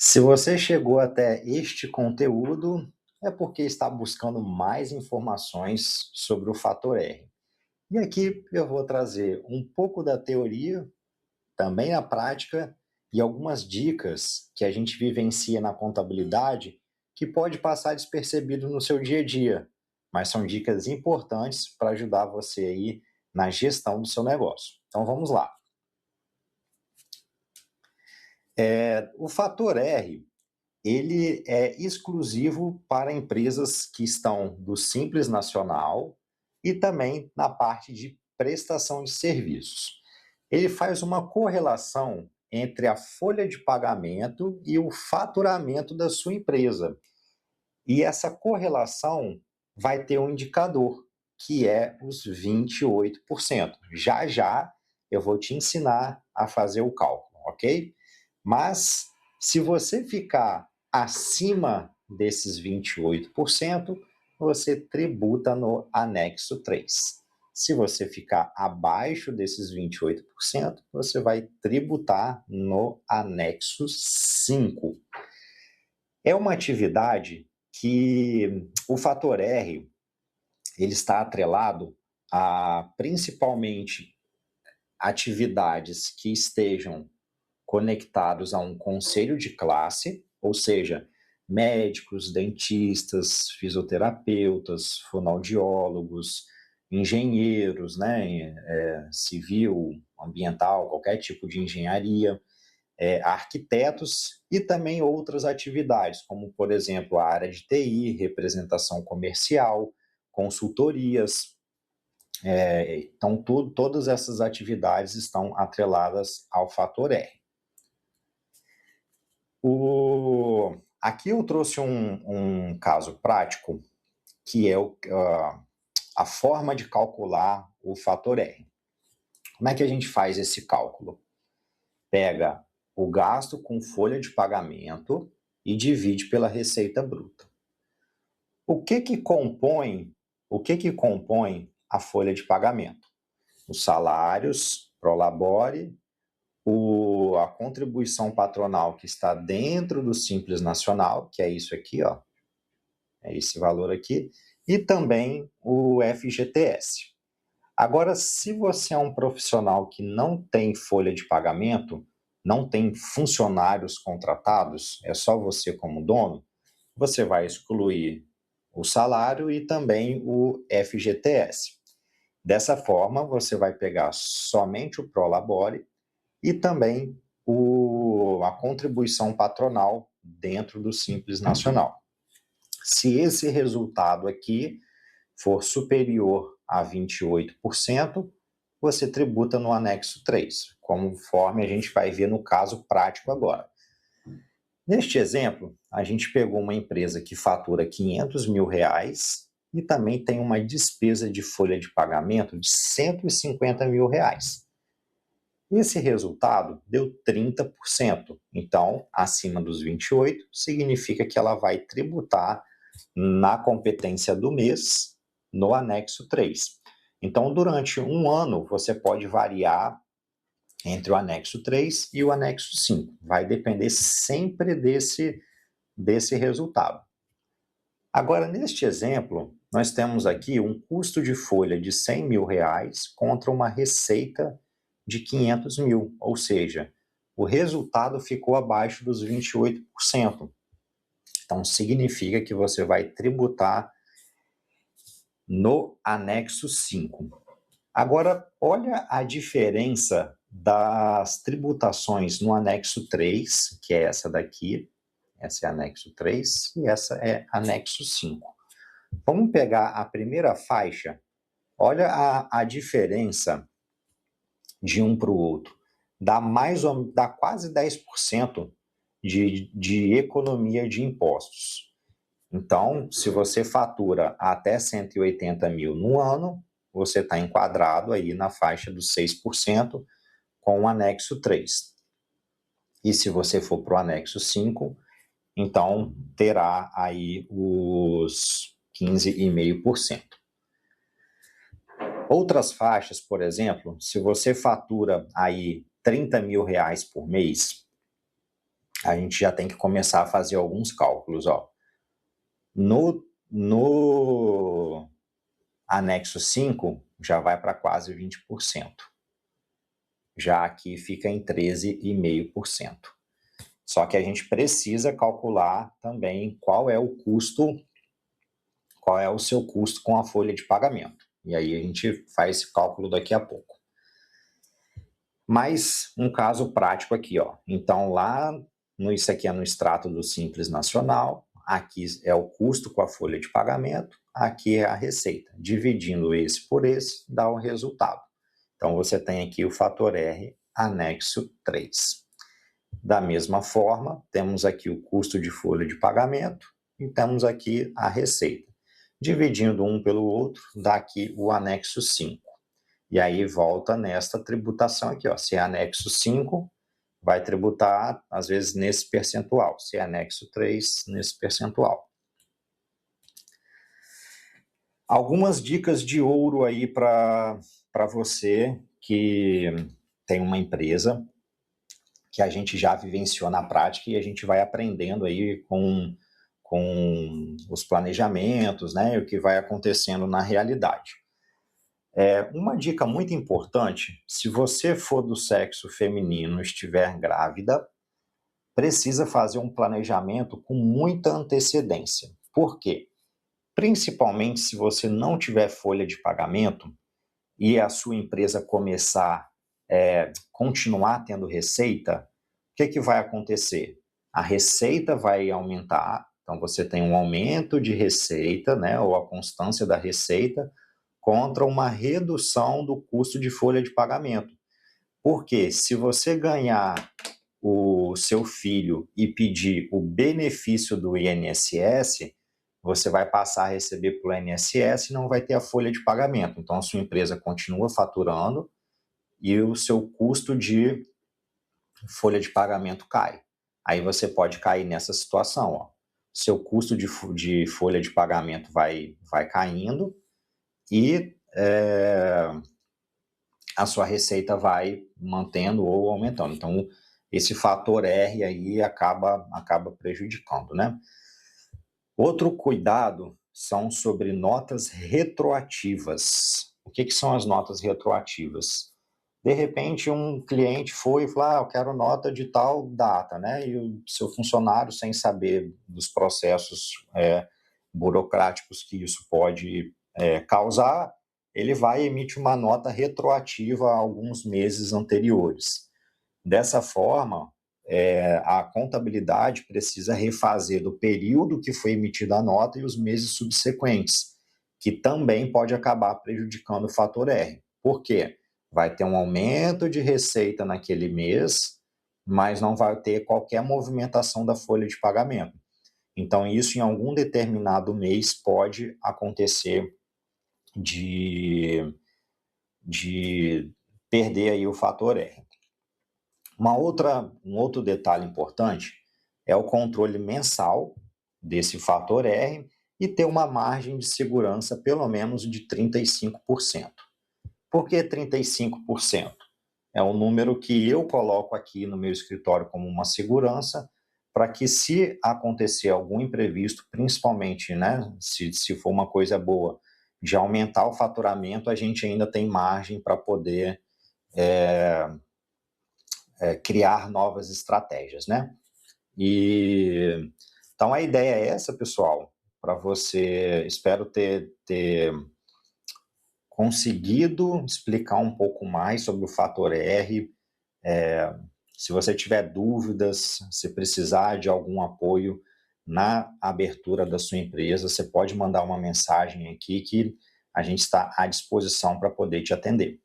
Se você chegou até este conteúdo, é porque está buscando mais informações sobre o fator R. E aqui eu vou trazer um pouco da teoria, também a prática e algumas dicas que a gente vivencia na contabilidade que pode passar despercebido no seu dia a dia, mas são dicas importantes para ajudar você aí na gestão do seu negócio. Então vamos lá. O fator R ele é exclusivo para empresas que estão do Simples Nacional e também na parte de prestação de serviços. Ele faz uma correlação entre a folha de pagamento e o faturamento da sua empresa. E essa correlação vai ter um indicador, que é os 28%. Já já eu vou te ensinar a fazer o cálculo, ok? Mas se você ficar acima desses 28%, você tributa no anexo 3. Se você ficar abaixo desses 28%, você vai tributar no anexo 5. É uma atividade que o fator R ele está atrelado a principalmente atividades que estejam conectados a um conselho de classe, ou seja, médicos, dentistas, fisioterapeutas, fonoaudiólogos, engenheiros, né, civil, ambiental, qualquer tipo de engenharia, arquitetos e também outras atividades, como, por exemplo, a área de TI, representação comercial, consultorias. Então, todas essas atividades estão atreladas ao fator R. Aqui eu trouxe um caso prático, que é a forma de calcular o fator R. Como é que a gente faz esse cálculo? Pega o gasto com folha de pagamento e divide pela receita bruta. O que compõe a folha de pagamento? Os salários, prolabore, a contribuição patronal que está dentro do Simples Nacional, que é isso aqui, ó, é esse valor aqui, e também o FGTS. Agora, se você é um profissional que não tem folha de pagamento, não tem funcionários contratados, é só você como dono, você vai excluir o salário e também o FGTS. Dessa forma, você vai pegar somente o Prolabore e também a contribuição patronal dentro do Simples Nacional. Se esse resultado aqui for superior a 28%, você tributa no anexo 3, conforme a gente vai ver no caso prático agora. Neste exemplo, a gente pegou uma empresa que fatura R$500 mil e também tem uma despesa de folha de pagamento de R$150 mil. Esse resultado deu 30%. Então, acima dos 28%, significa que ela vai tributar na competência do mês no anexo 3. Então, durante um ano, você pode variar entre o anexo 3 e o anexo 5. Vai depender sempre desse resultado. Agora, neste exemplo, nós temos aqui um custo de folha de R$100 mil contra uma receita de 500 mil, ou seja, o resultado ficou abaixo dos 28%. Então, significa que você vai tributar no anexo 5. Agora, olha a diferença das tributações no anexo 3, que é essa daqui. Essa é anexo 3 e essa é anexo 5. Vamos pegar a primeira faixa. Olha a diferença de um para o outro. Dá quase 10% de economia de impostos. Então, se você fatura até 180 mil no ano, você está enquadrado aí na faixa dos 6% com o anexo 3. E se você for para o anexo 5, então terá aí os 15,5%. Outras faixas, por exemplo, se você fatura aí R$30 mil por mês, a gente já tem que começar a fazer alguns cálculos, ó. No anexo 5, já vai para quase 20%. Já aqui fica em 13,5%. Só que a gente precisa calcular também qual é o seu custo com a folha de pagamento. E aí a gente faz esse cálculo daqui a pouco. Mas um caso prático aqui, ó. Então isso aqui é no extrato do Simples Nacional, aqui é o custo com a folha de pagamento, aqui é a receita. Dividindo esse por esse, dá o resultado. Então você tem aqui o fator R, anexo 3. Da mesma forma, temos aqui o custo de folha de pagamento e temos aqui a receita. Dividindo um pelo outro, dá aqui o anexo 5. E aí volta nesta tributação aqui, ó. Se é anexo 5, vai tributar, às vezes, nesse percentual. Se é anexo 3, nesse percentual. Algumas dicas de ouro aí para você que tem uma empresa que a gente já vivenciou na prática e a gente vai aprendendo aí com os planejamentos, né, e o que vai acontecendo na realidade. Uma dica muito importante, se você for do sexo feminino e estiver grávida, precisa fazer um planejamento com muita antecedência. Por quê? Principalmente se você não tiver folha de pagamento e a sua empresa continuar tendo receita, o que vai acontecer? A receita vai aumentar, então você tem um aumento de receita, né, ou a constância da receita, contra uma redução do custo de folha de pagamento. Porque se você ganhar o seu filho e pedir o benefício do INSS, você vai passar a receber pelo INSS e não vai ter a folha de pagamento. Então, a sua empresa continua faturando e o seu custo de folha de pagamento cai. Aí você pode cair nessa situação, ó. Seu custo de folha de pagamento vai caindo e a sua receita vai mantendo ou aumentando. Então, esse fator R aí acaba prejudicando, né? Outro cuidado são sobre notas retroativas. O que são as notas retroativas? De repente, um cliente foi e falou, eu quero nota de tal data, né? E o seu funcionário, sem saber dos processos burocráticos que isso pode causar, ele vai emitir uma nota retroativa a alguns meses anteriores. Dessa forma, a contabilidade precisa refazer do período que foi emitida a nota e os meses subsequentes, que também pode acabar prejudicando o fator R. Por quê? Vai ter um aumento de receita naquele mês, mas não vai ter qualquer movimentação da folha de pagamento. Então, isso em algum determinado mês pode acontecer de perder aí o fator R. Um outro detalhe importante é o controle mensal desse fator R e ter uma margem de segurança pelo menos de 35%. Por que 35%? É um número que eu coloco aqui no meu escritório como uma segurança para que, se acontecer algum imprevisto, principalmente, né, se for uma coisa boa, de aumentar o faturamento, a gente ainda tem margem para poder criar novas estratégias, né? Então a ideia é essa, pessoal, para você, espero ter conseguido explicar um pouco mais sobre o fator R. Se você tiver dúvidas, se precisar de algum apoio na abertura da sua empresa, você pode mandar uma mensagem aqui que a gente está à disposição para poder te atender.